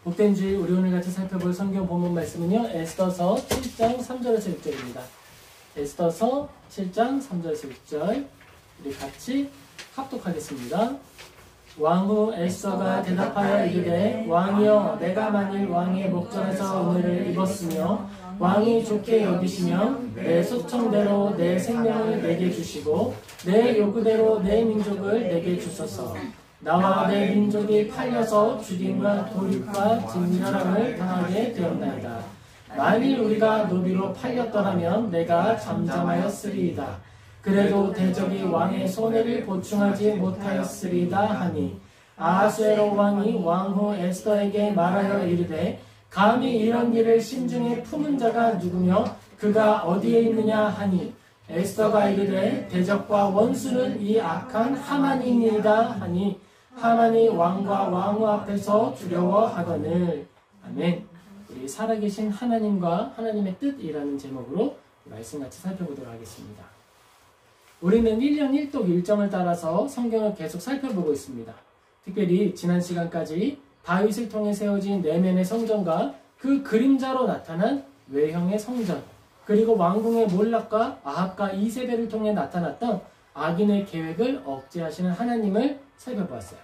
복된 주일 우리 오늘 같이 살펴볼 성경 본문 말씀은요. 에스더서 7장 3절에서 6절입니다. 에스더서 7장 3절에서 6절 우리 같이 합독하겠습니다. 왕후 에스더가 대답하여 이르되 왕이여 내가 만일 왕의 목전에서 은혜를 입었으며 왕이 좋게 여기시면 내 소청대로 내 생명을 내게 주시고 내 요구대로 내 민족을 내게 주소서. 나와 내 민족이 팔려서 죽임과 도륙과 진멸함을 당하게 되었나이다. 만일 우리가 노비로 팔렸더라면 내가 잠잠하였으리이다. 그래도 대적이 왕의 손해를 보충하지 못하였으리이다 하니 아하수에로 왕이 왕후 에스더에게 말하여 이르되 감히 이런 일을 심중에 품은 자가 누구며 그가 어디에 있느냐 하니 에스더가 이르되 대적과 원수는 이 악한 하만이니이다 하니 하만이 왕과 왕후 앞에서 두려워하거늘. 아멘. 우리 살아계신 하나님과 하나님의 뜻이라는 제목으로 말씀같이 살펴보도록 하겠습니다. 우리는 1년 1독 일정을 따라서 성경을 계속 살펴보고 있습니다. 특별히 지난 시간까지 다윗을 통해 세워진 내면의 성전과 그 그림자로 나타난 외형의 성전, 그리고 왕궁의 몰락과 아합과 이세벨을 통해 나타났던 악인의 계획을 억제하시는 하나님을 살펴보았어요.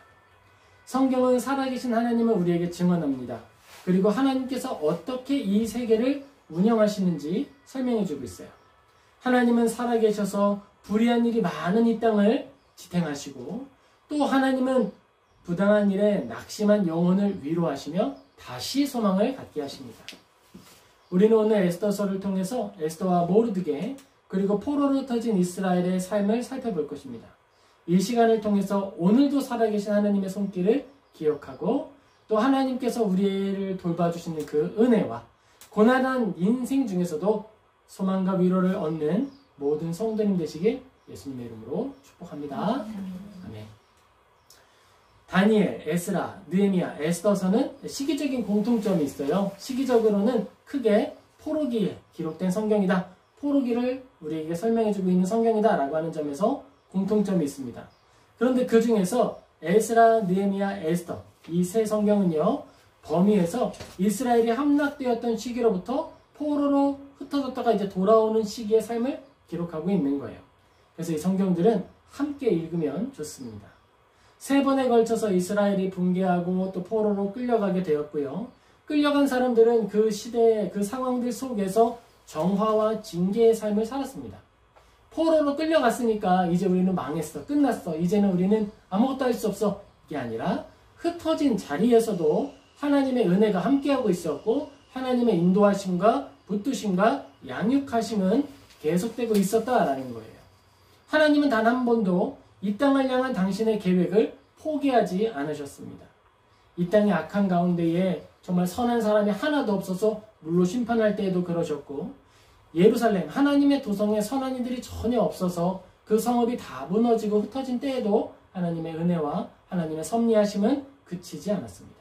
성경은 살아계신 하나님을 우리에게 증언합니다. 그리고 하나님께서 어떻게 이 세계를 운영하시는지 설명해주고 있어요. 하나님은 살아계셔서 불의한 일이 많은 이 땅을 지탱하시고, 또 하나님은 부당한 일에 낙심한 영혼을 위로하시며 다시 소망을 갖게 하십니다. 우리는 오늘 에스더서를 통해서 에스더와 모르드게 그리고 포로로 흩어진 이스라엘의 삶을 살펴볼 것입니다. 이 시간을 통해서 오늘도 살아계신 하나님의 손길을 기억하고 또 하나님께서 우리를 돌봐주시는 그 은혜와 고난한 인생 중에서도 소망과 위로를 얻는 모든 성도님 되시길 예수님의 이름으로 축복합니다. 아멘. 다니엘, 에스라, 느헤미야, 에스더서는 시기적인 공통점이 있어요. 시기적으로는 크게 포로기에 기록된 성경이다. 포로기를 우리에게 설명해주고 있는 성경이다 라고 하는 점에서 공통점이 있습니다. 그런데 그 중에서 에스라, 느헤미야, 에스더 이 세 성경은요, 범위에서 이스라엘이 함락되었던 시기로부터 포로로 흩어졌다가 이제 돌아오는 시기의 삶을 기록하고 있는 거예요. 그래서 이 성경들은 함께 읽으면 좋습니다. 3번에 걸쳐서 이스라엘이 붕괴하고 또 포로로 끌려가게 되었고요. 끌려간 사람들은 그 시대의 그 상황들 속에서 정화와 징계의 삶을 살았습니다. 포로로 끌려갔으니까 이제 우리는 망했어, 끝났어, 이제는 우리는 아무것도 할 수 없어, 이게 아니라 흩어진 자리에서도 하나님의 은혜가 함께하고 있었고 하나님의 인도하심과 붙드심과 양육하심은 계속되고 있었다라는 거예요. 하나님은 단 한 번도 이 땅을 향한 당신의 계획을 포기하지 않으셨습니다. 이 땅의 악한 가운데에 정말 선한 사람이 하나도 없어서 물로 심판할 때에도 그러셨고, 예루살렘 하나님의 도성에 선한 이들이 전혀 없어서 그 성읍이 다 무너지고 흩어진 때에도 하나님의 은혜와 하나님의 섭리하심은 그치지 않았습니다.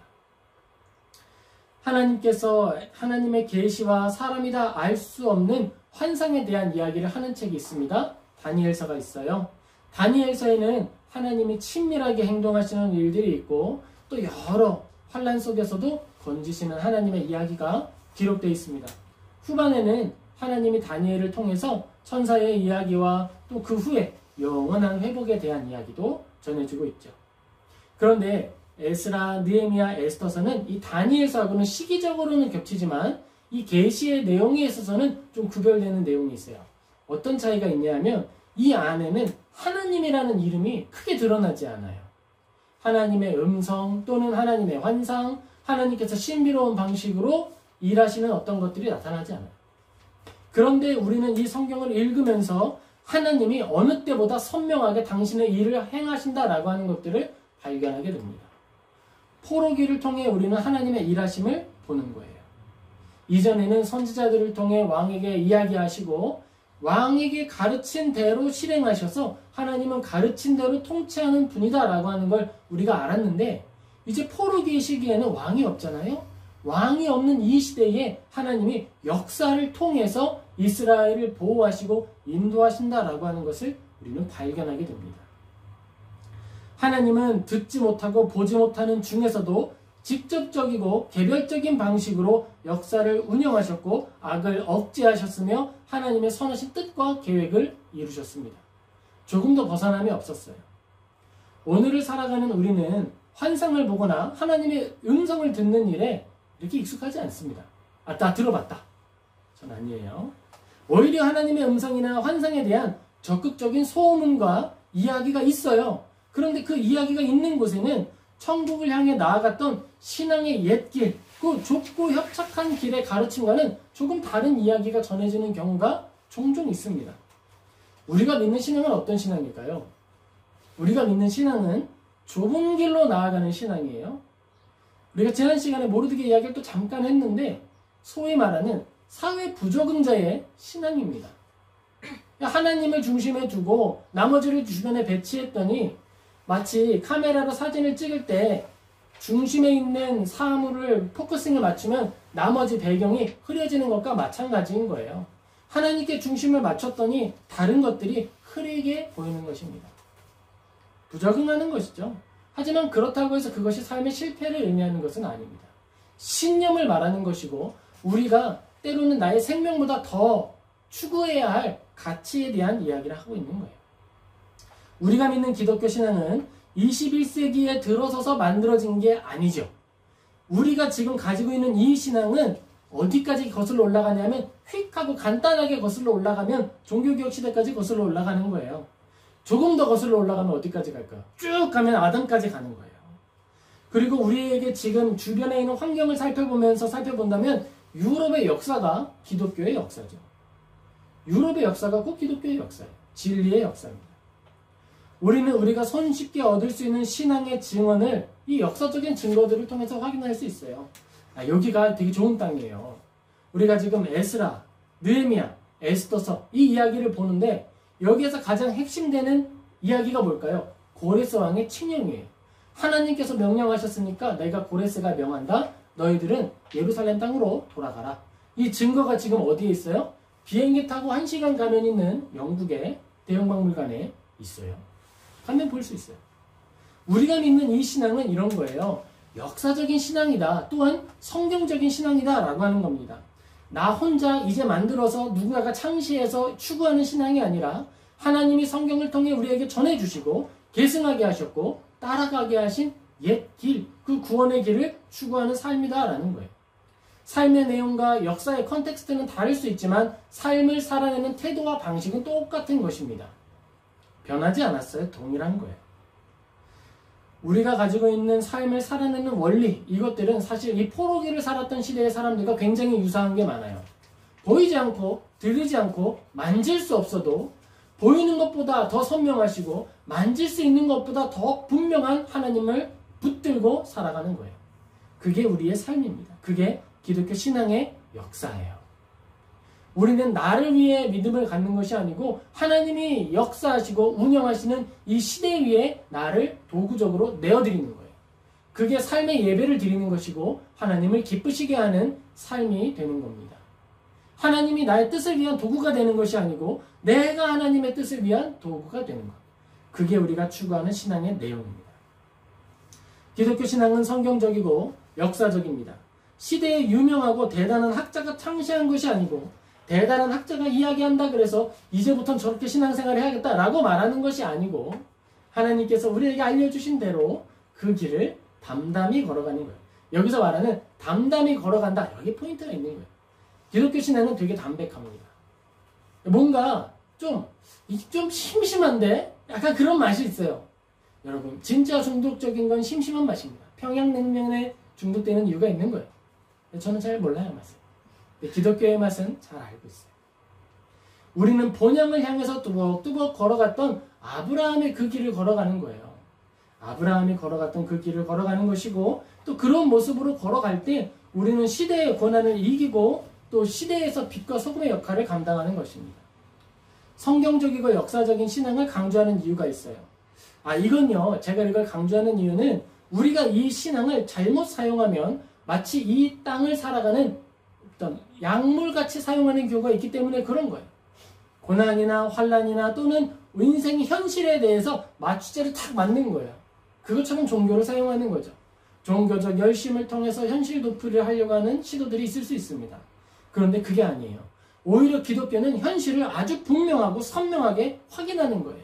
하나님께서 하나님의 계시와 사람이 다 알 수 없는 환상에 대한 이야기를 하는 책이 있습니다. 다니엘서가 있어요. 다니엘서에는 하나님이 친밀하게 행동하시는 일들이 있고 또 여러 환난 속에서도 건지시는 하나님의 이야기가 기록되어 있습니다. 후반에는 하나님이 다니엘을 통해서 천사의 이야기와 또 그 후에 영원한 회복에 대한 이야기도 전해주고 있죠. 그런데 에스라, 느헤미야, 에스더서는 이 다니엘서하고는 시기적으로는 겹치지만 이 계시의 내용에 있어서는 좀 구별되는 내용이 있어요. 어떤 차이가 있냐면 이 안에는 하나님이라는 이름이 크게 드러나지 않아요. 하나님의 음성 또는 하나님의 환상, 하나님께서 신비로운 방식으로 일하시는 어떤 것들이 나타나지 않아요. 그런데 우리는 이 성경을 읽으면서 하나님이 어느 때보다 선명하게 당신의 일을 행하신다라고 하는 것들을 발견하게 됩니다. 포로기를 통해 우리는 하나님의 일하심을 보는 거예요. 이전에는 선지자들을 통해 왕에게 이야기하시고 왕에게 가르친 대로 실행하셔서 하나님은 가르친 대로 통치하는 분이다라고 하는 걸 우리가 알았는데, 이제 포로기의 시기에는 왕이 없잖아요. 왕이 없는 이 시대에 하나님이 역사를 통해서 이스라엘을 보호하시고 인도하신다라고 하는 것을 우리는 발견하게 됩니다. 하나님은 듣지 못하고 보지 못하는 중에서도 직접적이고 개별적인 방식으로 역사를 운영하셨고 악을 억제하셨으며 하나님의 선하신 뜻과 계획을 이루셨습니다. 조금 더 벗어남이 없었어요. 오늘을 살아가는 우리는 환상을 보거나 하나님의 음성을 듣는 일에 이렇게 익숙하지 않습니다. 나 들어봤다. 전 아니에요. 오히려 하나님의 음성이나 환상에 대한 적극적인 소문과 이야기가 있어요. 그런데 그 이야기가 있는 곳에는 천국을 향해 나아갔던 신앙의 옛길, 그 좁고 협착한 길의 가르침과는 조금 다른 이야기가 전해지는 경우가 종종 있습니다. 우리가 믿는 신앙은 어떤 신앙일까요? 우리가 믿는 신앙은 좁은 길로 나아가는 신앙이에요. 우리가 지난 시간에 모르드게 이야기를 또 잠깐 했는데 소위 말하는 사회 부적응자의 신앙입니다. 하나님을 중심에 두고 나머지를 주변에 배치했더니 마치 카메라로 사진을 찍을 때 중심에 있는 사물을 포커싱을 맞추면 나머지 배경이 흐려지는 것과 마찬가지인 거예요. 하나님께 중심을 맞췄더니 다른 것들이 흐리게 보이는 것입니다. 부적응하는 것이죠. 하지만 그렇다고 해서 그것이 삶의 실패를 의미하는 것은 아닙니다. 신념을 말하는 것이고 우리가 때로는 나의 생명보다 더 추구해야 할 가치에 대한 이야기를 하고 있는 거예요. 우리가 믿는 기독교 신앙은 21세기에 들어서서 만들어진 게 아니죠. 우리가 지금 가지고 있는 이 신앙은 어디까지 거슬러 올라가냐면 휙 하고 간단하게 거슬러 올라가면 종교개혁 시대까지 거슬러 올라가는 거예요. 조금 더 거슬러 올라가면 어디까지 갈까요? 쭉 가면 아담까지 가는 거예요. 그리고 우리에게 지금 주변에 있는 환경을 살펴본다면 유럽의 역사가 기독교의 역사죠. 유럽의 역사가 꼭 기독교의 역사예요. 진리의 역사입니다. 우리는 우리가 손쉽게 얻을 수 있는 신앙의 증언을 이 역사적인 증거들을 통해서 확인할 수 있어요. 여기가 되게 좋은 땅이에요. 우리가 지금 에스라, 느헤미야, 에스더서 이 이야기를 보는데 여기에서 가장 핵심되는 이야기가 뭘까요? 고레스 왕의 칙령이에요. 하나님께서 명령하셨으니까 내가 고레스가 명한다. 너희들은 예루살렘 땅으로 돌아가라. 이 증거가 지금 어디에 있어요? 비행기 타고 1시간 가면 있는 영국의 대형박물관에 있어요. 가면 볼 수 있어요. 우리가 믿는 이 신앙은 이런 거예요. 역사적인 신앙이다. 또한 성경적인 신앙이다 라고 하는 겁니다. 나 혼자 이제 만들어서 누군가가 창시해서 추구하는 신앙이 아니라 하나님이 성경을 통해 우리에게 전해주시고 계승하게 하셨고 따라가게 하신 옛 길, 그 구원의 길을 추구하는 삶이다 라는 거예요. 삶의 내용과 역사의 컨텍스트는 다를 수 있지만 삶을 살아내는 태도와 방식은 똑같은 것입니다. 변하지 않았어요. 동일한 거예요. 우리가 가지고 있는 삶을 살아내는 원리, 이것들은 사실 이 포로기를 살았던 시대의 사람들과 굉장히 유사한 게 많아요. 보이지 않고 들리지 않고 만질 수 없어도 보이는 것보다 더 선명하시고 만질 수 있는 것보다 더 분명한 하나님을 붙들고 살아가는 거예요. 그게 우리의 삶입니다. 그게 기독교 신앙의 역사예요. 우리는 나를 위해 믿음을 갖는 것이 아니고 하나님이 역사하시고 운영하시는 이 시대 위에 나를 도구적으로 내어드리는 거예요. 그게 삶의 예배를 드리는 것이고 하나님을 기쁘시게 하는 삶이 되는 겁니다. 하나님이 나의 뜻을 위한 도구가 되는 것이 아니고 내가 하나님의 뜻을 위한 도구가 되는 것. 그게 우리가 추구하는 신앙의 내용입니다. 기독교 신앙은 성경적이고 역사적입니다. 시대에 유명하고 대단한 학자가 창시한 것이 아니고 대단한 학자가 이야기한다 그래서 이제부터는 저렇게 신앙생활을 해야겠다라고 말하는 것이 아니고 하나님께서 우리에게 알려주신 대로 그 길을 담담히 걸어가는 거예요. 여기서 말하는 담담히 걸어간다. 여기 포인트가 있는 거예요. 기독교 신앙은 되게 담백합니다. 뭔가 좀 심심한데 약간 그런 맛이 있어요. 여러분 진짜 중독적인 건 심심한 맛입니다. 평양냉면에 중독되는 이유가 있는 거예요. 저는 잘 몰라요 맛을. 기독교의 맛은 잘 알고 있어요. 우리는 본향을 향해서 뚜벅뚜벅 걸어갔던 아브라함의 그 길을 걸어가는 거예요. 아브라함이 걸어갔던 그 길을 걸어가는 것이고 또 그런 모습으로 걸어갈 때 우리는 시대의 고난을 이기고 또 시대에서 빛과 소금의 역할을 감당하는 것입니다. 성경적이고 역사적인 신앙을 강조하는 이유가 있어요. 이건요 제가 이걸 강조하는 이유는 우리가 이 신앙을 잘못 사용하면 마치 이 땅을 살아가는 어떤 약물같이 사용하는 경우가 있기 때문에 그런 거예요. 고난이나 환난이나 또는 인생의 현실에 대해서 마취제를 탁 맞는 거예요. 그것처럼 종교를 사용하는 거죠. 종교적 열심을 통해서 현실 도피를 하려고 하는 시도들이 있을 수 있습니다. 그런데 그게 아니에요. 오히려 기독교는 현실을 아주 분명하고 선명하게 확인하는 거예요.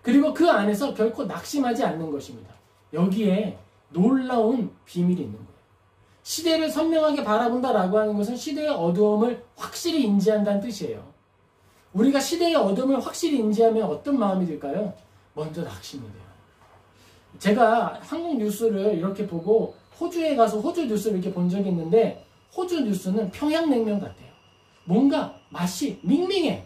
그리고 그 안에서 결코 낙심하지 않는 것입니다. 여기에 놀라운 비밀이 있는 거예요. 시대를 선명하게 바라본다라고 하는 것은 시대의 어두움을 확실히 인지한다는 뜻이에요. 우리가 시대의 어둠을 확실히 인지하면 어떤 마음이 들까요? 먼저 낙심이 돼요. 제가 한국 뉴스를 이렇게 보고 호주에 가서 호주 뉴스를 이렇게 본 적이 있는데 호주 뉴스는 평양냉면 같아요. 뭔가 맛이 밍밍해.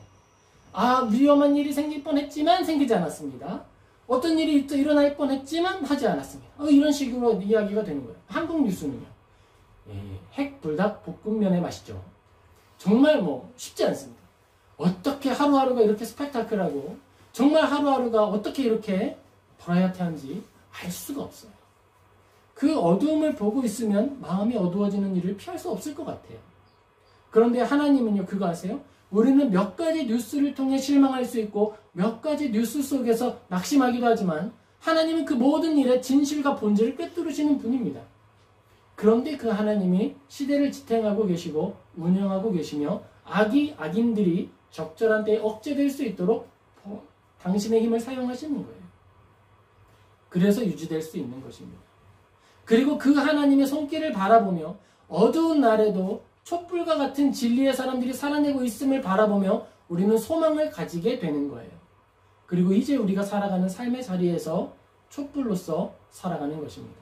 위험한 일이 생길 뻔했지만 생기지 않았습니다. 어떤 일이 또 일어날 뻔했지만 하지 않았습니다. 이런 식으로 이야기가 되는 거예요. 한국 뉴스는요. 핵불닭 볶음면의 맛이죠. 정말 쉽지 않습니다. 어떻게 하루하루가 이렇게 스펙타클하고 정말 하루하루가 어떻게 이렇게 버라이어티한지 알 수가 없어요. 그 어두움을 보고 있으면 마음이 어두워지는 일을 피할 수 없을 것 같아요. 그런데 하나님은요, 그거 아세요? 우리는 몇 가지 뉴스를 통해 실망할 수 있고 몇 가지 뉴스 속에서 낙심하기도 하지만 하나님은 그 모든 일의 진실과 본질을 꿰뚫으시는 분입니다. 그런데 그 하나님이 시대를 지탱하고 계시고 운영하고 계시며 악인들이 적절한 때에 억제될 수 있도록 당신의 힘을 사용하시는 거예요. 그래서 유지될 수 있는 것입니다. 그리고 그 하나님의 손길을 바라보며 어두운 날에도 촛불과 같은 진리의 사람들이 살아내고 있음을 바라보며 우리는 소망을 가지게 되는 거예요. 그리고 이제 우리가 살아가는 삶의 자리에서 촛불로서 살아가는 것입니다.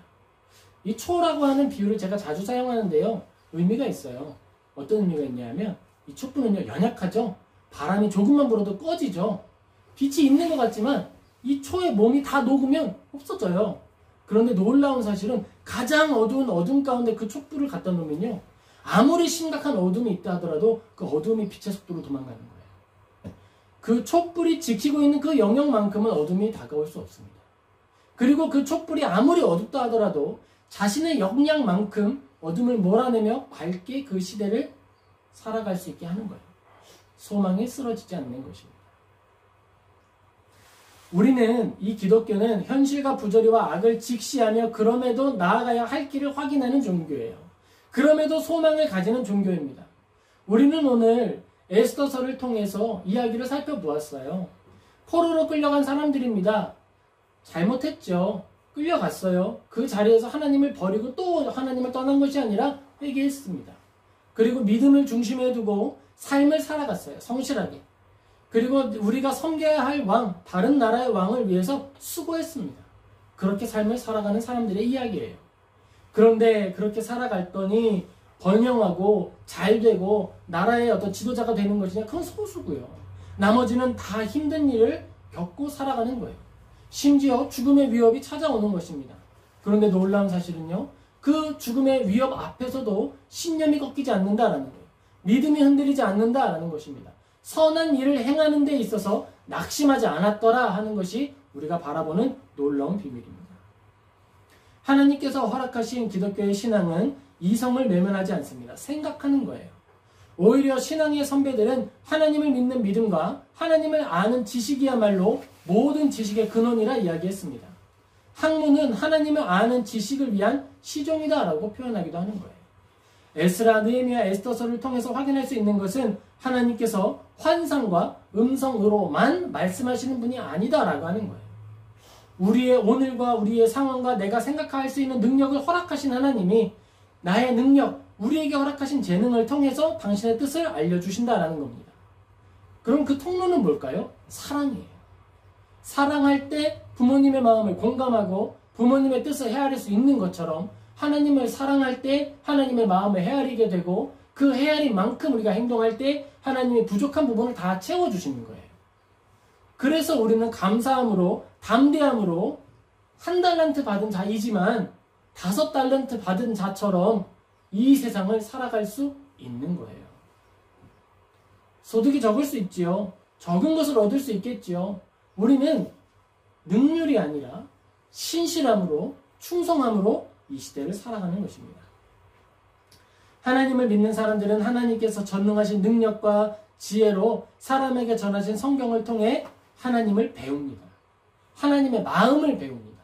이 초라고 하는 비유를 제가 자주 사용하는데요. 의미가 있어요. 어떤 의미가 있냐면 이 촛불은요, 연약하죠. 바람이 조금만 불어도 꺼지죠. 빛이 있는 것 같지만 이 초의 몸이 다 녹으면 없어져요. 그런데 놀라운 사실은 가장 어두운 어둠 가운데 그 촛불을 갖다 놓으면요, 아무리 심각한 어둠이 있다 하더라도 그 어둠이 빛의 속도로 도망가는 거예요. 그 촛불이 지키고 있는 그 영역만큼은 어둠이 다가올 수 없습니다. 그리고 그 촛불이 아무리 어둡다 하더라도 자신의 역량만큼 어둠을 몰아내며 밝게 그 시대를 살아갈 수 있게 하는 거예요. 소망이 쓰러지지 않는 것입니다. 우리는, 이 기독교는 현실과 부조리와 악을 직시하며 그럼에도 나아가야 할 길을 확인하는 종교예요. 그럼에도 소망을 가지는 종교입니다. 우리는 오늘 에스더서를 통해서 이야기를 살펴보았어요. 포로로 끌려간 사람들입니다. 잘못했죠. 끌려갔어요. 그 자리에서 하나님을 버리고 또 하나님을 떠난 것이 아니라 회개했습니다. 그리고 믿음을 중심에 두고 삶을 살아갔어요. 성실하게. 그리고 우리가 섬겨야 할 왕, 다른 나라의 왕을 위해서 수고했습니다. 그렇게 삶을 살아가는 사람들의 이야기예요. 그런데 그렇게 살아갔더니 번영하고 잘되고 나라의 어떤 지도자가 되는 것이냐? 그건 소수고요. 나머지는 다 힘든 일을 겪고 살아가는 거예요. 심지어 죽음의 위협이 찾아오는 것입니다. 그런데 놀라운 사실은요, 그 죽음의 위협 앞에서도 신념이 꺾이지 않는다라는 거예요. 믿음이 흔들리지 않는다라는 것입니다. 선한 일을 행하는 데 있어서 낙심하지 않았더라 하는 것이 우리가 바라보는 놀라운 비밀입니다. 하나님께서 허락하신 기독교의 신앙은 이성을 외면하지 않습니다. 생각하는 거예요. 오히려 신앙의 선배들은 하나님을 믿는 믿음과 하나님을 아는 지식이야말로 모든 지식의 근원이라 이야기했습니다. 학문은 하나님을 아는 지식을 위한 시종이다라고 표현하기도 하는 거예요. 에스라, 느헤미야, 에스더서를 통해서 확인할 수 있는 것은 하나님께서 환상과 음성으로만 말씀하시는 분이 아니다라고 하는 거예요. 우리의 오늘과 우리의 상황과 내가 생각할 수 있는 능력을 허락하신 하나님이 나의 능력, 우리에게 허락하신 재능을 통해서 당신의 뜻을 알려주신다라는 겁니다. 그럼 그 통로는 뭘까요? 사랑이에요. 사랑할 때 부모님의 마음을 공감하고 부모님의 뜻을 헤아릴 수 있는 것처럼 하나님을 사랑할 때 하나님의 마음을 헤아리게 되고 그 헤아린 만큼 우리가 행동할 때 하나님의 부족한 부분을 다 채워주시는 거예요. 그래서 우리는 감사함으로, 담대함으로 1달란트 받은 자이지만 5달란트 받은 자처럼 이 세상을 살아갈 수 있는 거예요. 소득이 적을 수 있지요. 적은 것을 얻을 수 있겠지요. 우리는 능률이 아니라 신실함으로, 충성함으로 이 시대를 살아가는 것입니다. 하나님을 믿는 사람들은 하나님께서 전능하신 능력과 지혜로 사람에게 전하신 성경을 통해 하나님을 배웁니다. 하나님의 마음을 배웁니다.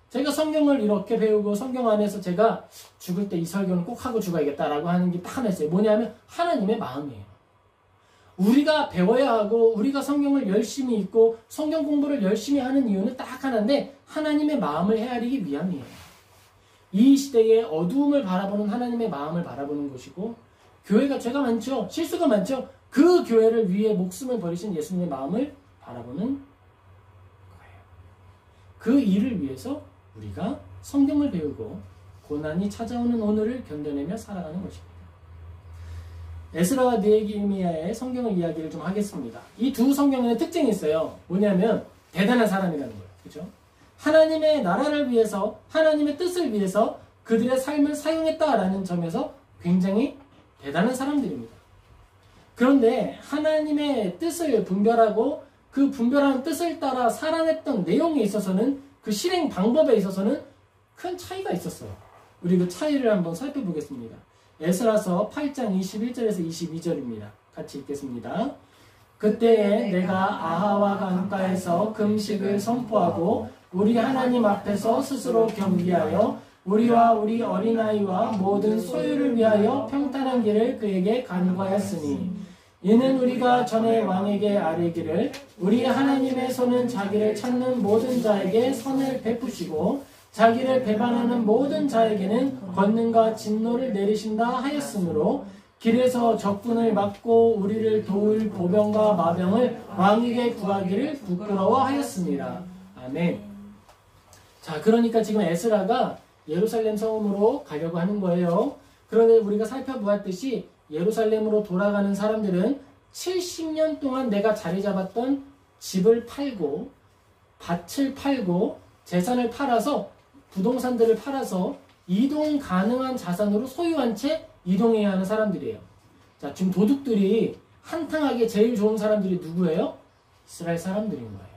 제가 성경을 이렇게 배우고 성경 안에서 제가 죽을 때 이 설교는 꼭 하고 죽어야겠다라고 하는 게 딱 하나 있어요. 뭐냐면 하나님의 마음이에요. 우리가 배워야 하고 우리가 성경을 열심히 읽고 성경 공부를 열심히 하는 이유는 딱 하나인데 하나님의 마음을 헤아리기 위함이에요. 이 시대의 어두움을 바라보는 하나님의 마음을 바라보는 것이고 교회가 죄가 많죠. 실수가 많죠. 그 교회를 위해 목숨을 버리신 예수님의 마음을 바라보는 거예요. 그 일을 위해서 우리가 성경을 배우고 고난이 찾아오는 오늘을 견뎌내며 살아가는 것입니다. 에스라와 느헤미야의 성경의 이야기를 좀 하겠습니다. 이 두 성경에는 특징이 있어요. 뭐냐면 대단한 사람이라는 거예요. 그렇죠? 하나님의 나라를 위해서 하나님의 뜻을 위해서 그들의 삶을 사용했다라는 점에서 굉장히 대단한 사람들입니다. 그런데 하나님의 뜻을 분별하고 그 분별하는 뜻을 따라 살아냈던 내용에 있어서는 그 실행 방법에 있어서는 큰 차이가 있었어요. 우리 그 차이를 한번 살펴보겠습니다. 에스라서 8장 21절에서 22절입니다. 같이 읽겠습니다. 그때에 내가 아하와 강가에서 금식을 선포하고 우리 하나님 앞에서 스스로 겸비하여 우리와 우리 어린아이와 모든 소유를 위하여 평탄한 길을 그에게 간구하였으니 이는 우리가 전에 왕에게 아뢰기를 우리 하나님의 손은 자기를 찾는 모든 자에게 선을 베푸시고 자기를 배반하는 모든 자에게는 권능과 진노를 내리신다 하였으므로 길에서 적군을 막고 우리를 도울 보병과 마병을 왕에게 구하기를 부끄러워하였습니다. 아멘. 자, 그러니까 지금 에스라가 예루살렘 성으로 가려고 하는 거예요. 그런데 우리가 살펴보았듯이 예루살렘으로 돌아가는 사람들은 70년 동안 내가 자리 잡았던 집을 팔고 밭을 팔고 재산을 팔아서 부동산들을 팔아서 이동 가능한 자산으로 소유한 채 이동해야 하는 사람들이에요. 자, 지금 도둑들이 한탕하게 제일 좋은 사람들이 누구예요? 이스라엘 사람들인 거예요.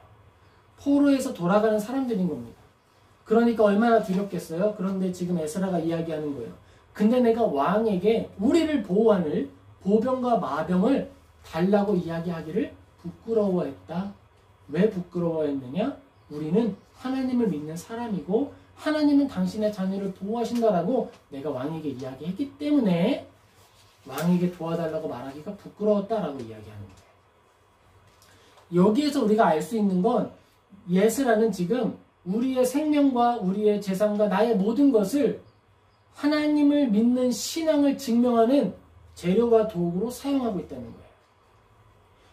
포로에서 돌아가는 사람들인 겁니다. 그러니까 얼마나 두렵겠어요? 그런데 지금 에스라가 이야기하는 거예요. 근데 내가 왕에게 우리를 보호하는 보병과 마병을 달라고 이야기하기를 부끄러워했다. 왜 부끄러워했느냐? 우리는 하나님을 믿는 사람이고 하나님은 당신의 자녀를 보호하신다라고 내가 왕에게 이야기했기 때문에 왕에게 도와달라고 말하기가 부끄러웠다라고 이야기하는 거예요. 여기에서 우리가 알 수 있는 건 예스라는 지금 우리의 생명과 우리의 재산과 나의 모든 것을 하나님을 믿는 신앙을 증명하는 재료와 도구로 사용하고 있다는 거예요.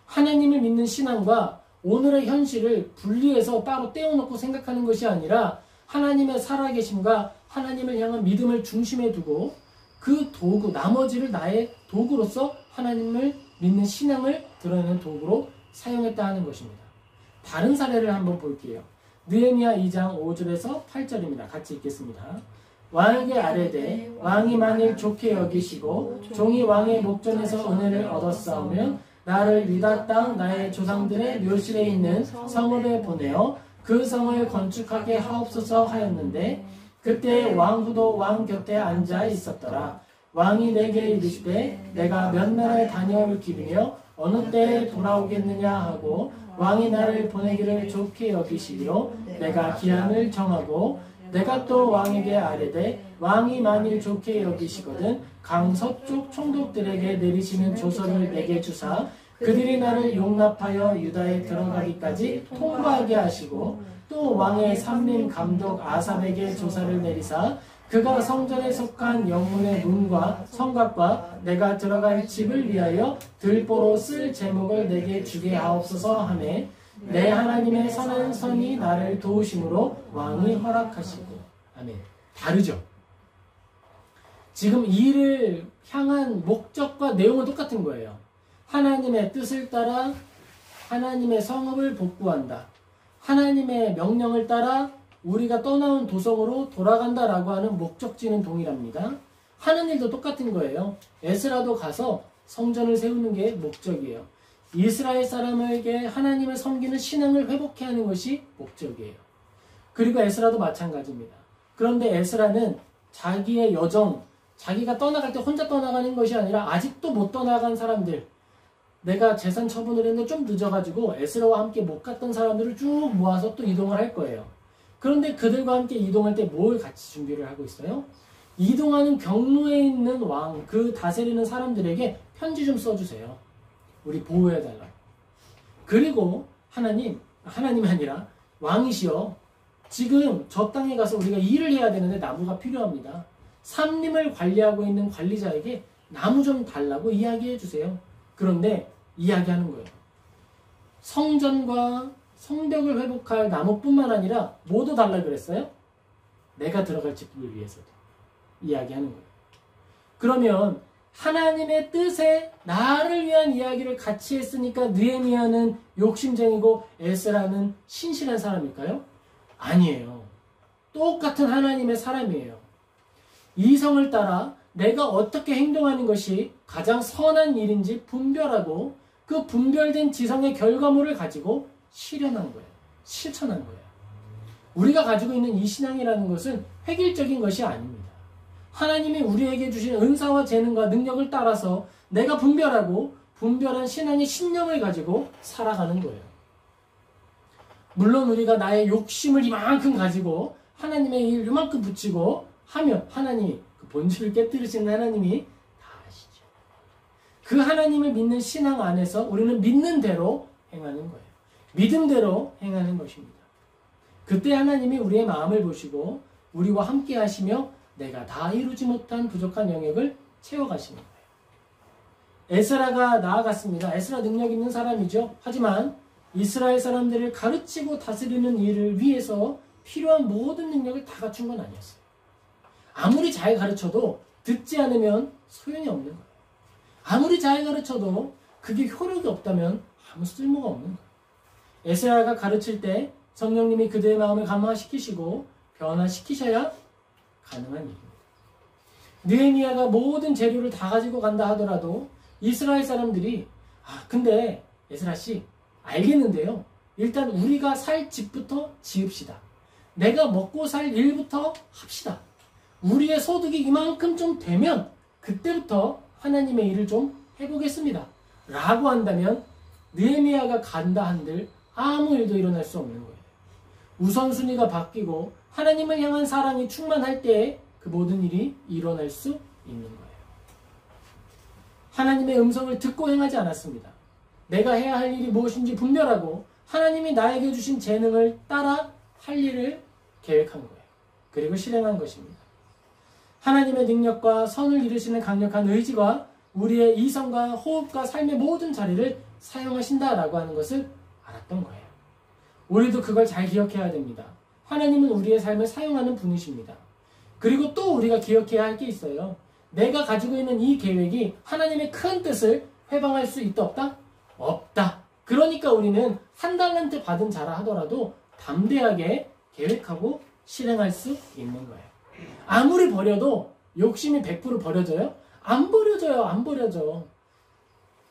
하나님을 믿는 신앙과 오늘의 현실을 분리해서 따로 떼어놓고 생각하는 것이 아니라 하나님의 살아계심과 하나님을 향한 믿음을 중심에 두고 그 도구, 나머지를 나의 도구로서 하나님을 믿는 신앙을 드러내는 도구로 사용했다 하는 것입니다. 다른 사례를 한번 볼게요. 느헤미야 2장 5절에서 8절입니다. 같이 읽겠습니다. 왕에게 아뢰되 왕이 만일 좋게 여기시고 종이 왕의 목전에서 은혜를 얻었사오면 나를 유다 땅 나의 조상들의 묘실에 있는 성읍에 보내어 그 성을 건축하게 하옵소서 하였는데 그때 왕후도 왕 곁에 앉아 있었더라. 왕이 내게 이르시되 내가 몇 날에 다니엘을 기르며 어느 때에 돌아오겠느냐 하고 왕이 나를 보내기를 좋게 여기시기로 내가 기한을 정하고 내가 또 왕에게 아뢰되 왕이 만일 좋게 여기시거든 강서쪽 총독들에게 내리시는 조서를 내게 주사 그들이 나를 용납하여 유다에 들어가기까지 통과하게 하시고 또 왕의 삼림 감독 아삽에게 조사를 내리사 그가 성전에 속한 영문의 문과 성곽과 내가 들어갈 집을 위하여 들보로 쓸 제목을 내게 주게 하옵소서 하매 내 하나님의 선한 선이 나를 도우심으로 왕이 허락하시고. 아멘. 다르죠? 지금 이 일을 향한 목적과 내용은 똑같은 거예요. 하나님의 뜻을 따라 하나님의 성읍을 복구한다. 하나님의 명령을 따라 우리가 떠나온 도성으로 돌아간다라고 하는 목적지는 동일합니다. 하는 일도 똑같은 거예요. 에스라도 가서 성전을 세우는 게 목적이에요. 이스라엘 사람에게 하나님을 섬기는 신앙을 회복해 하는 것이 목적이에요. 그리고 에스라도 마찬가지입니다. 그런데 에스라는 자기의 여정, 자기가 떠나갈 때 혼자 떠나가는 것이 아니라 아직도 못 떠나간 사람들, 내가 재산 처분을 했는데 좀 늦어가지고 에스라와 함께 못 갔던 사람들을 쭉 모아서 또 이동을 할 거예요. 그런데 그들과 함께 이동할 때 뭘 같이 준비를 하고 있어요? 이동하는 경로에 있는 왕, 그 다스리는 사람들에게 편지 좀 써주세요. 우리 보호해달라. 그리고 하나님이 아니라 왕이시여, 지금 저 땅에 가서 우리가 일을 해야 되는데 나무가 필요합니다. 산림을 관리하고 있는 관리자에게 나무 좀 달라고 이야기해 주세요. 그런데 이야기하는 거예요. 성전과 성벽을 회복할 나무뿐만 아니라 뭐도 달라 그랬어요? 내가 들어갈 집을 위해서도 이야기하는 거예요. 그러면 하나님의 뜻에 나를 위한 이야기를 같이 했으니까 느헤미야는 욕심쟁이고 에스라는 신실한 사람일까요? 아니에요. 똑같은 하나님의 사람이에요. 이성을 따라 내가 어떻게 행동하는 것이 가장 선한 일인지 분별하고 그 분별된 지성의 결과물을 가지고 실현한 거예요. 실천한 거예요. 우리가 가지고 있는 이 신앙이라는 것은 획일적인 것이 아닙니다. 하나님이 우리에게 주신 은사와 재능과 능력을 따라서 내가 분별하고 분별한 신앙의 신념을 가지고 살아가는 거예요. 물론 우리가 나의 욕심을 이만큼 가지고 하나님의 일 이만큼 붙이고 하면 하나님이 그 본질을 깨뜨리시는 하나님이 다 아시죠. 그 하나님을 믿는 신앙 안에서 우리는 믿는 대로 행하는 거예요. 믿음대로 행하는 것입니다. 그때 하나님이 우리의 마음을 보시고 우리와 함께 하시며 내가 다 이루지 못한 부족한 영역을 채워가시는 거예요. 에스라가 나아갔습니다. 에스라 능력 있는 사람이죠. 하지만 이스라엘 사람들을 가르치고 다스리는 일을 위해서 필요한 모든 능력을 다 갖춘 건 아니었어요. 아무리 잘 가르쳐도 듣지 않으면 소용이 없는 거예요. 아무리 잘 가르쳐도 그게 효력이 없다면 아무 쓸모가 없는 거예요. 에스라가 가르칠 때 성령님이 그들의 마음을 감화시키시고 변화시키셔야 가능한 일입니다. 느헤미야가 모든 재료를 다 가지고 간다 하더라도 이스라엘 사람들이 근데 에스라씨 알겠는데요. 일단 우리가 살 집부터 지읍시다. 내가 먹고 살 일부터 합시다. 우리의 소득이 이만큼 좀 되면 그때부터 하나님의 일을 좀 해보겠습니다. 라고 한다면 느헤미야가 간다 한들 아무 일도 일어날 수 없는 거예요. 우선순위가 바뀌고 하나님을 향한 사랑이 충만할 때에 그 모든 일이 일어날 수 있는 거예요. 하나님의 음성을 듣고 행하지 않았습니다. 내가 해야 할 일이 무엇인지 분별하고 하나님이 나에게 주신 재능을 따라 할 일을 계획한 거예요. 그리고 실행한 것입니다. 하나님의 능력과 선을 이루시는 강력한 의지가 우리의 이성과 호흡과 삶의 모든 자리를 사용하신다라고 하는 것을 알았던 거예요. 우리도 그걸 잘 기억해야 됩니다. 하나님은 우리의 삶을 사용하는 분이십니다. 그리고 또 우리가 기억해야 할 게 있어요. 내가 가지고 있는 이 계획이 하나님의 큰 뜻을 회방할 수 있다 없다? 없다. 그러니까 우리는 한 달란트 받은 자라 하더라도 담대하게 계획하고 실행할 수 있는 거예요. 아무리 버려도 욕심이 100% 버려져요? 안 버려져요. 안 버려져.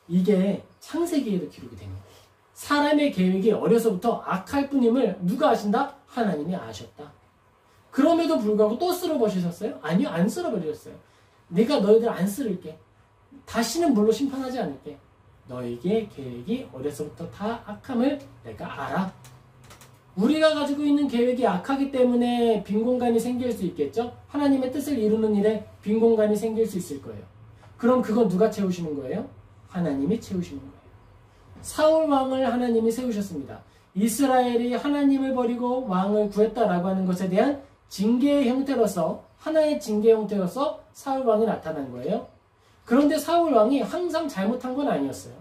이게 창세기에도 기록이 된 거예요. 사람의 계획이 어려서부터 악할 뿐임을 누가 아신다? 하나님이 아셨다. 그럼에도 불구하고 또 쓸어버리셨어요? 아니요, 안 쓸어버리셨어요. 내가 너희들 안 쓸을게. 다시는 물로 심판하지 않을게. 너에게 계획이 어려서부터 다 악함을 내가 알아. 우리가 가지고 있는 계획이 악하기 때문에 빈 공간이 생길 수 있겠죠? 하나님의 뜻을 이루는 일에 빈 공간이 생길 수 있을 거예요. 그럼 그건 누가 채우시는 거예요? 하나님이 채우시는 거예요. 사울 왕을 하나님이 세우셨습니다. 이스라엘이 하나님을 버리고 왕을 구했다라고 하는 것에 대한 징계의 형태로서, 하나의 징계 형태로서 사울 왕이 나타난 거예요. 그런데 사울 왕이 항상 잘못한 건 아니었어요.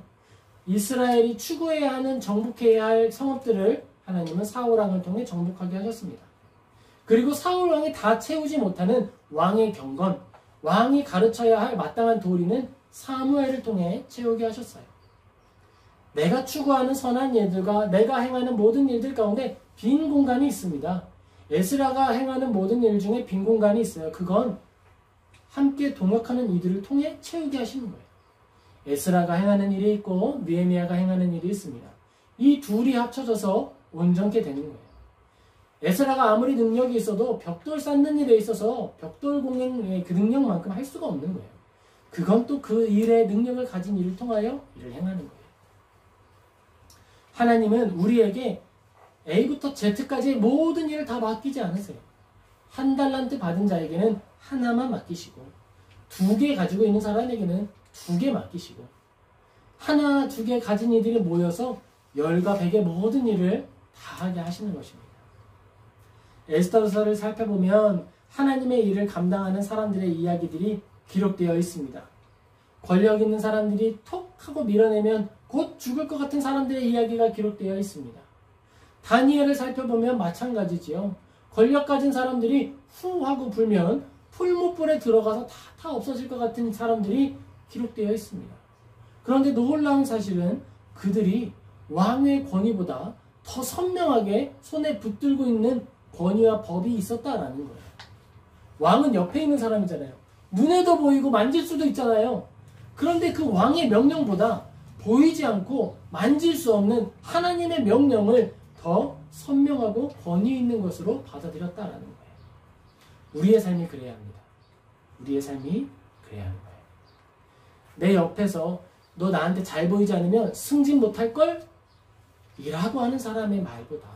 이스라엘이 추구해야 하는, 정복해야 할 성읍들을 하나님은 사울 왕을 통해 정복하게 하셨습니다. 그리고 사울 왕이 다 채우지 못하는 왕의 경건, 왕이 가르쳐야 할 마땅한 도리는 사무엘을 통해 채우게 하셨어요. 내가 추구하는 선한 일들과 내가 행하는 모든 일들 가운데 빈 공간이 있습니다. 에스라가 행하는 모든 일 중에 빈 공간이 있어요. 그건 함께 동역하는 이들을 통해 채우게 하시는 거예요. 에스라가 행하는 일이 있고 느헤미야가 행하는 일이 있습니다. 이 둘이 합쳐져서 온전케 되는 거예요. 에스라가 아무리 능력이 있어도 벽돌 쌓는 일에 있어서 벽돌 공행의 그 능력만큼 할 수가 없는 거예요. 그건 또 그 일의 능력을 가진 일을 통하여 일을 행하는 거예요. 하나님은 우리에게 A부터 Z까지의 모든 일을 다 맡기지 않으세요. 한 달란트 받은 자에게는 하나만 맡기시고 2개 가지고 있는 사람에게는 2개 맡기시고 하나, 2개 가진 이들이 모여서 10과 100의 모든 일을 다 하게 하시는 것입니다. 에스더서를 살펴보면 하나님의 일을 감당하는 사람들의 이야기들이 기록되어 있습니다. 권력 있는 사람들이 톡 하고 밀어내면 곧 죽을 것 같은 사람들의 이야기가 기록되어 있습니다. 다니엘을 살펴보면 마찬가지지요. 권력 가진 사람들이 후 하고 불면 풀무불에 들어가서 다 없어질 것 같은 사람들이 기록되어 있습니다. 그런데 놀라운 사실은 그들이 왕의 권위보다 더 선명하게 손에 붙들고 있는 권위와 법이 있었다라는 거예요. 왕은 옆에 있는 사람이잖아요. 눈에도 보이고 만질 수도 있잖아요. 그런데 그 왕의 명령보다 보이지 않고 만질 수 없는 하나님의 명령을 더 선명하고 권위 있는 것으로 받아들였다라는 거예요. 우리의 삶이 그래야 합니다. 우리의 삶이 그래야 하는 거예요. 내 옆에서 너 나한테 잘 보이지 않으면 승진 못할걸? 이라고 하는 사람의 말보다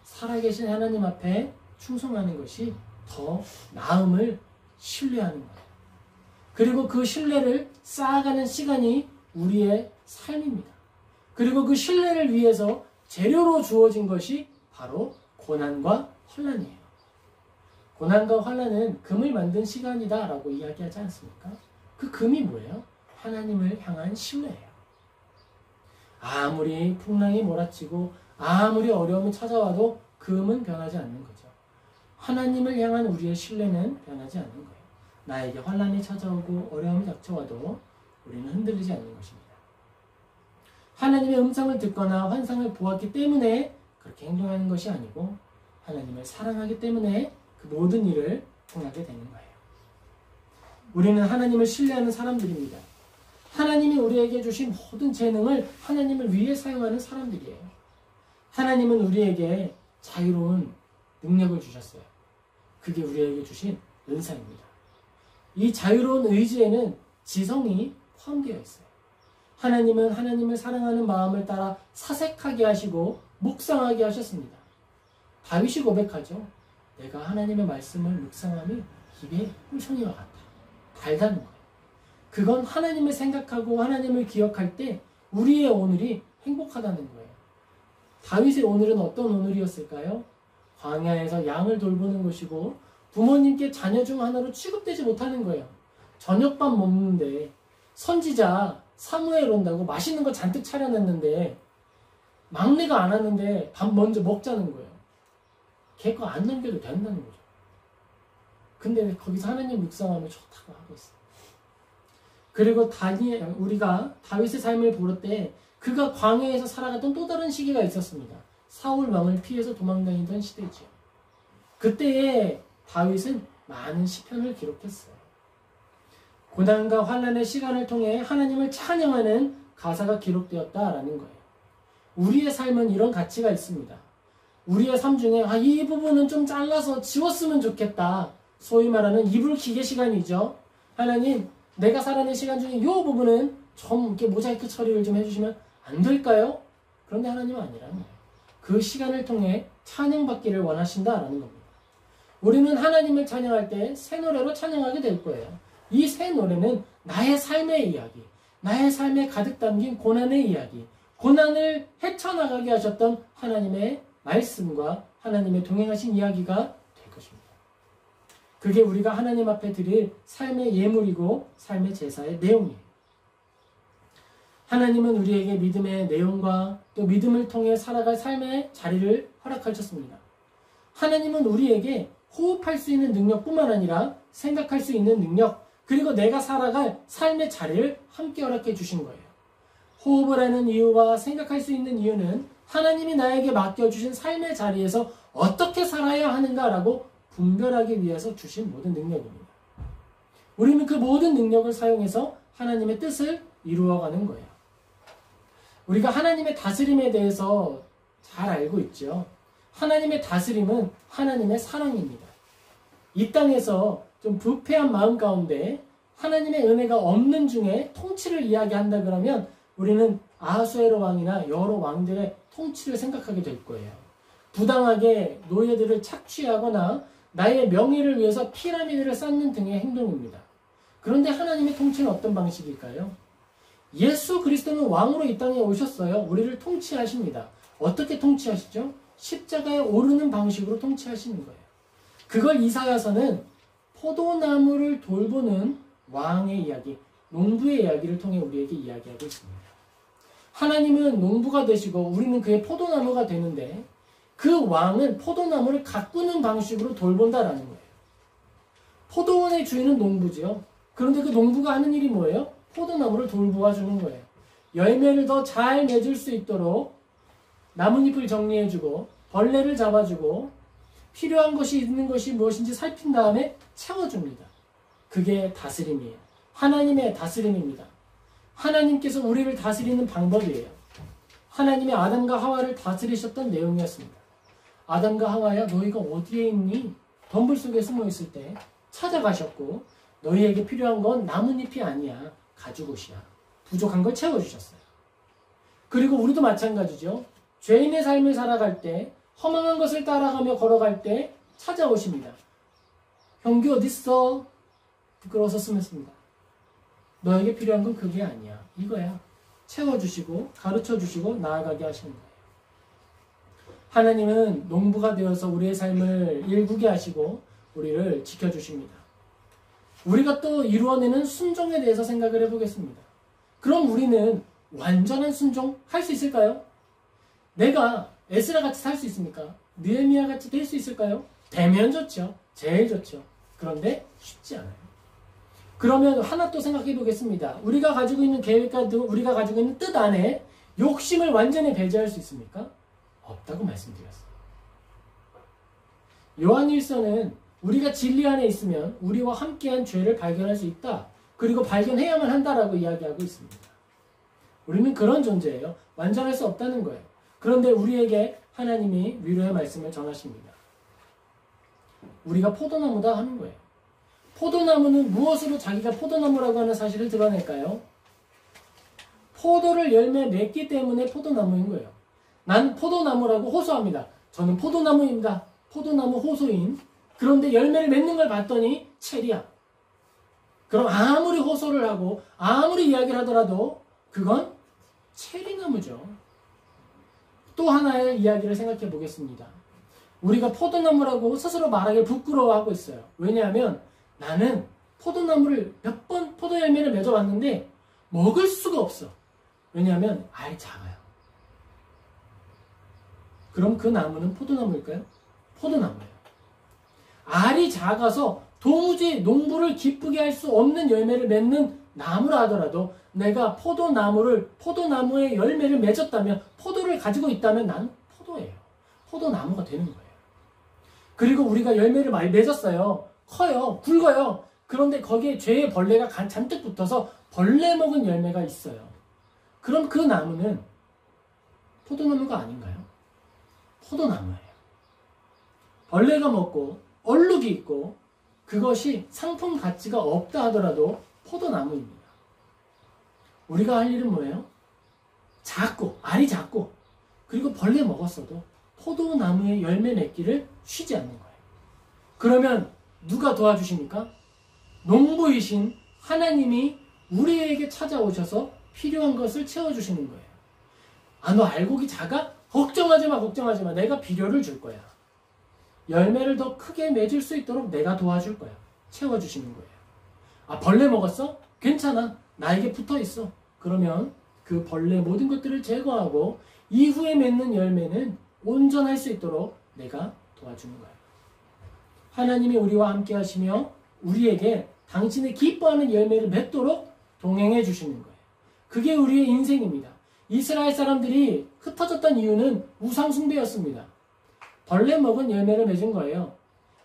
살아계신 하나님 앞에 충성하는 것이 더 나음을 신뢰하는 거예요. 그리고 그 신뢰를 쌓아가는 시간이 우리의 삶입니다. 그리고 그 신뢰를 위해서 재료로 주어진 것이 바로 고난과 환난이에요. 고난과 환난은 금을 만든 시간이다 라고 이야기하지 않습니까? 그 금이 뭐예요? 하나님을 향한 신뢰예요. 아무리 풍랑이 몰아치고 아무리 어려움이 찾아와도 금은 변하지 않는 거죠. 하나님을 향한 우리의 신뢰는 변하지 않는 거예요. 나에게 환난이 찾아오고 어려움이 닥쳐와도 우리는 흔들리지 않는 것입니다. 하나님의 음성을 듣거나 환상을 보았기 때문에 그렇게 행동하는 것이 아니고 하나님을 사랑하기 때문에 그 모든 일을 행하게 되는 거예요. 우리는 하나님을 신뢰하는 사람들입니다. 하나님이 우리에게 주신 모든 재능을 하나님을 위해 사용하는 사람들이에요. 하나님은 우리에게 자유로운 능력을 주셨어요. 그게 우리에게 주신 은사입니다. 이 자유로운 의지에는 지성이 포함되어 있어요. 하나님은 하나님을 사랑하는 마음을 따라 사색하게 하시고 묵상하게 하셨습니다. 다윗이 고백하죠. 내가 하나님의 말씀을 묵상하니 입에 꿀송이와 같다. 달다는 거예요. 그건 하나님을 생각하고 하나님을 기억할 때 우리의 오늘이 행복하다는 거예요. 다윗의 오늘은 어떤 오늘이었을까요? 광야에서 양을 돌보는 것이고 부모님께 자녀 중 하나로 취급되지 못하는 거예요. 저녁밥 먹는데 선지자 사무엘 온다고 맛있는 거 잔뜩 차려냈는데 막내가 안 왔는데 밥 먼저 먹자는 거예요. 걔 거 안 넘겨도 된다는 거죠. 근데 거기서 하나님 묵상하면 좋다고 하고 있어요. 그리고 우리가 다윗의 삶을 볼 때 그가 광야에서 살아갔던 또 다른 시기가 있었습니다. 사울 왕을 피해서 도망다니던 시대지요. 그때에 다윗은 많은 시편을 기록했어요. 고난과 환난의 시간을 통해 하나님을 찬양하는 가사가 기록되었다라는 거예요. 우리의 삶은 이런 가치가 있습니다. 우리의 삶 중에 이 부분은 좀 잘라서 지웠으면 좋겠다. 소위 말하는 이불킥의 시간이죠. 하나님, 내가 살아낸 시간 중에 이 부분은 좀 이렇게 모자이크 처리를 좀 해주시면 안 될까요? 그런데 하나님은 아니라는 거예요. 그 시간을 통해 찬양받기를 원하신다라는 겁니다. 우리는 하나님을 찬양할 때 새 노래로 찬양하게 될 거예요. 이 새 노래는 나의 삶의 이야기, 나의 삶에 가득 담긴 고난의 이야기, 고난을 헤쳐나가게 하셨던 하나님의 말씀과 하나님의 동행하신 이야기가 될 것입니다. 그게 우리가 하나님 앞에 드릴 삶의 예물이고 삶의 제사의 내용이에요. 하나님은 우리에게 믿음의 내용과 또 믿음을 통해 살아갈 삶의 자리를 허락하셨습니다. 하나님은 우리에게 호흡할 수 있는 능력뿐만 아니라 생각할 수 있는 능력, 그리고 내가 살아갈 삶의 자리를 함께 허락해 주신 거예요. 호흡을 하는 이유와 생각할 수 있는 이유는 하나님이 나에게 맡겨주신 삶의 자리에서 어떻게 살아야 하는가라고 분별하기 위해서 주신 모든 능력입니다. 우리는 그 모든 능력을 사용해서 하나님의 뜻을 이루어가는 거예요. 우리가 하나님의 다스림에 대해서 잘 알고 있죠. 하나님의 다스림은 하나님의 사랑입니다. 이 땅에서 좀 부패한 마음 가운데 하나님의 은혜가 없는 중에 통치를 이야기한다 그러면 우리는 아하수에로 왕이나 여러 왕들의 통치를 생각하게 될 거예요. 부당하게 노예들을 착취하거나 나의 명예를 위해서 피라미드를 쌓는 등의 행동입니다. 그런데 하나님의 통치는 어떤 방식일까요? 예수 그리스도는 왕으로 이 땅에 오셨어요. 우리를 통치하십니다. 어떻게 통치하시죠? 십자가에 오르는 방식으로 통치하시는 거예요. 그걸 이사야서는 포도나무를 돌보는 왕의 이야기, 농부의 이야기를 통해 우리에게 이야기하고 있습니다. 하나님은 농부가 되시고 우리는 그의 포도나무가 되는데 그 왕은 포도나무를 가꾸는 방식으로 돌본다라는 거예요. 포도원의 주인은 농부지요. 그런데 그 농부가 하는 일이 뭐예요? 포도나무를 돌보아주는 거예요. 열매를 더 잘 맺을 수 있도록 나뭇잎을 정리해주고 벌레를 잡아주고 필요한 것이 있는 것이 무엇인지 살핀 다음에 채워줍니다. 그게 다스림이에요. 하나님의 다스림입니다. 하나님께서 우리를 다스리는 방법이에요. 하나님의 아담과 하와를 다스리셨던 내용이었습니다. 아담과 하와야 너희가 어디에 있니? 덤불 속에 숨어 있을 때 찾아가셨고 너희에게 필요한 건 나뭇잎이 아니야. 가죽옷이야. 부족한 걸 채워주셨어요. 그리고 우리도 마찬가지죠. 죄인의 삶을 살아갈 때 허망한 것을 따라가며 걸어갈 때 찾아오십니다. 형규 어딨어? 부끄러워서 숨었습니다. 너에게 필요한 건 그게 아니야. 이거야. 채워주시고 가르쳐주시고 나아가게 하시는 거예요. 하나님은 농부가 되어서 우리의 삶을 일구게 하시고 우리를 지켜주십니다. 우리가 또 이루어내는 순종에 대해서 생각을 해보겠습니다. 그럼 우리는 완전한 순종 할 수 있을까요? 내가 에스라 같이 살 수 있습니까? 느헤미야 같이 될 수 있을까요? 되면 좋죠. 제일 좋죠. 그런데 쉽지 않아요. 그러면 하나 또 생각해 보겠습니다. 우리가 가지고 있는 계획과 우리가 가지고 있는 뜻 안에 욕심을 완전히 배제할 수 있습니까? 없다고 말씀드렸어요. 요한일서는 우리가 진리 안에 있으면 우리와 함께한 죄를 발견할 수 있다. 그리고 발견해야만 한다라고 이야기하고 있습니다. 우리는 그런 존재예요. 완전할 수 없다는 거예요. 그런데 우리에게 하나님이 위로의 말씀을 전하십니다. 우리가 포도나무다 하는 거예요. 포도나무는 무엇으로 자기가 포도나무라고 하는 사실을 드러낼까요? 포도를 열매 맺기 때문에 포도나무인 거예요. 난 포도나무라고 호소합니다. 저는 포도나무입니다. 포도나무 호소인. 그런데 열매를 맺는 걸 봤더니 체리야. 그럼 아무리 호소를 하고 아무리 이야기를 하더라도 그건 체리나무죠. 또 하나의 이야기를 생각해 보겠습니다. 우리가 포도나무라고 스스로 말하기 부끄러워하고 있어요. 왜냐하면 나는 포도나무를 몇 번 포도 열매를 맺어봤는데 먹을 수가 없어. 왜냐하면 알이 작아요. 그럼 그 나무는 포도나무일까요? 포도나무예요. 알이 작아서 도무지 농부를 기쁘게 할 수 없는 열매를 맺는 나무라 하더라도 내가 포도나무의 열매를 맺었다면, 포도를 가지고 있다면 나는 포도예요. 포도나무가 되는 거예요. 그리고 우리가 열매를 많이 맺었어요. 커요. 굵어요. 그런데 거기에 죄의 벌레가 잔뜩 붙어서 벌레 먹은 열매가 있어요. 그럼 그 나무는 포도나무가 아닌가요? 포도나무예요. 벌레가 먹고 얼룩이 있고 그것이 상품 가치가 없다 하더라도 포도나무입니다. 우리가 할 일은 뭐예요? 작고 알이 작고 그리고 벌레 먹었어도 포도나무의 열매 맺기를 쉬지 않는 거예요. 그러면 누가 도와주십니까? 농부이신 하나님이 우리에게 찾아오셔서 필요한 것을 채워주시는 거예요. 아, 너 알곡이 작아? 걱정하지 마, 걱정하지 마. 내가 비료를 줄 거야. 열매를 더 크게 맺을 수 있도록 내가 도와줄 거야. 채워주시는 거예요. 아, 벌레 먹었어? 괜찮아. 나에게 붙어 있어. 그러면 그 벌레 모든 것들을 제거하고 이후에 맺는 열매는 온전할 수 있도록 내가 도와주는 거예요. 하나님이 우리와 함께 하시며 우리에게 당신의 기뻐하는 열매를 맺도록 동행해 주시는 거예요. 그게 우리의 인생입니다. 이스라엘 사람들이 흩어졌던 이유는 우상 숭배였습니다. 벌레 먹은 열매를 맺은 거예요.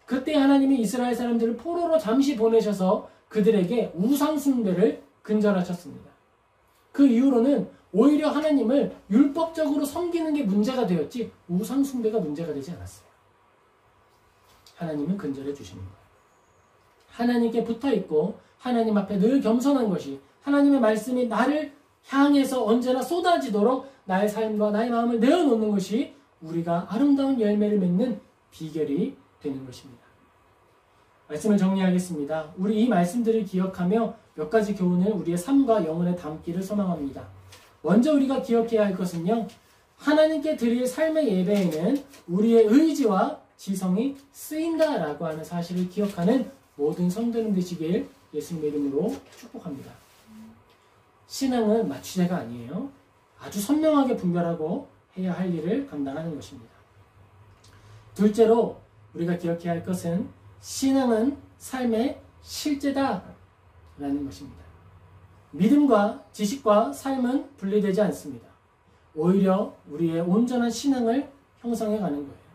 그때 하나님이 이스라엘 사람들을 포로로 잠시 보내셔서 그들에게 우상 숭배를 근절하셨습니다. 그 이후로는 오히려 하나님을 율법적으로 섬기는 게 문제가 되었지 우상 숭배가 문제가 되지 않았어요. 하나님은 근절해 주시는 거예요. 하나님께 붙어있고 하나님 앞에 늘 겸손한 것이, 하나님의 말씀이 나를 향해서 언제나 쏟아지도록 나의 삶과 나의 마음을 내어놓는 것이 우리가 아름다운 열매를 맺는 비결이 되는 것입니다. 말씀을 정리하겠습니다. 우리 이 말씀들을 기억하며 몇 가지 교훈을 우리의 삶과 영혼에 담기를 소망합니다. 먼저 우리가 기억해야 할 것은요, 하나님께 드릴 삶의 예배에는 우리의 의지와 지성이 쓰인다라고 하는 사실을 기억하는 모든 성도님 되시길 예수님의 이름으로 축복합니다. 신앙은 마취제가 아니에요. 아주 선명하게 분별하고 해야 할 일을 감당하는 것입니다. 둘째로 우리가 기억해야 할 것은 신앙은 삶의 실제다라는 것입니다. 믿음과 지식과 삶은 분리되지 않습니다. 오히려 우리의 온전한 신앙을 형성해 가는 거예요.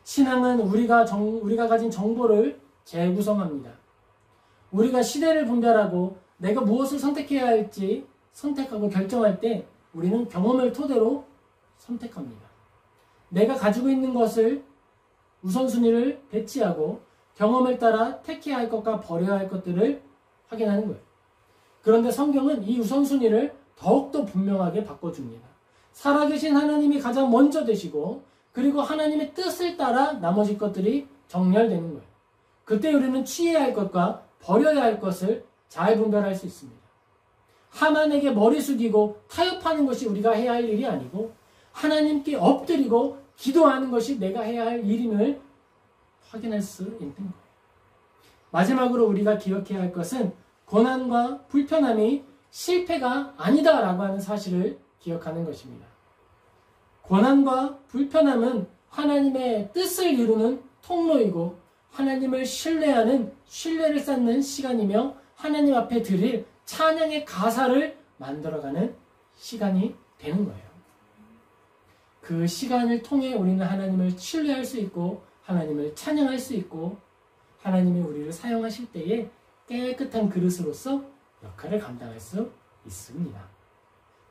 신앙은 우리가 가진 정보를 재구성합니다. 우리가 시대를 분별하고 내가 무엇을 선택해야 할지 선택하고 결정할 때 우리는 경험을 토대로 선택합니다. 내가 가지고 있는 것을 우선순위를 배치하고 경험을 따라 택해야 할 것과 버려야 할 것들을 확인하는 거예요. 그런데 성경은 이 우선순위를 더욱더 분명하게 바꿔줍니다. 살아계신 하나님이 가장 먼저 되시고 그리고 하나님의 뜻을 따라 나머지 것들이 정렬되는 거예요. 그때 우리는 취해야 할 것과 버려야 할 것을 잘 분별할 수 있습니다. 하만에게 머리 숙이고 타협하는 것이 우리가 해야 할 일이 아니고 하나님께 엎드리고 기도하는 것이 내가 해야 할 일임을 확인할 수 있는 거예요. 마지막으로 우리가 기억해야 할 것은 고난과 불편함이 실패가 아니다라고 하는 사실을 기억하는 것입니다. 고난과 불편함은 하나님의 뜻을 이루는 통로이고 하나님을 신뢰하는 신뢰를 쌓는 시간이며 하나님 앞에 드릴 찬양의 가사를 만들어가는 시간이 되는 거예요. 그 시간을 통해 우리는 하나님을 신뢰할 수 있고 하나님을 찬양할 수 있고 하나님이 우리를 사용하실 때에 깨끗한 그릇으로서 역할을 감당할 수 있습니다.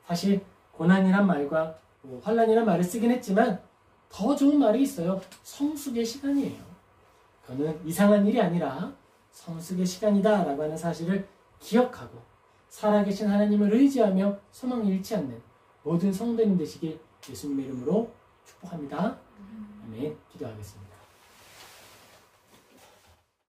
사실 고난이란 말과 환난이란 말을 쓰긴 했지만 더 좋은 말이 있어요. 성숙의 시간이에요. 그거는 이상한 일이 아니라 성숙의 시간이다 라고 하는 사실을 기억하고 살아계신 하나님을 의지하며 소망을 잃지 않는 모든 성도님 되시길 예수님의 이름으로 축복합니다. 아멘. 기도하겠습니다.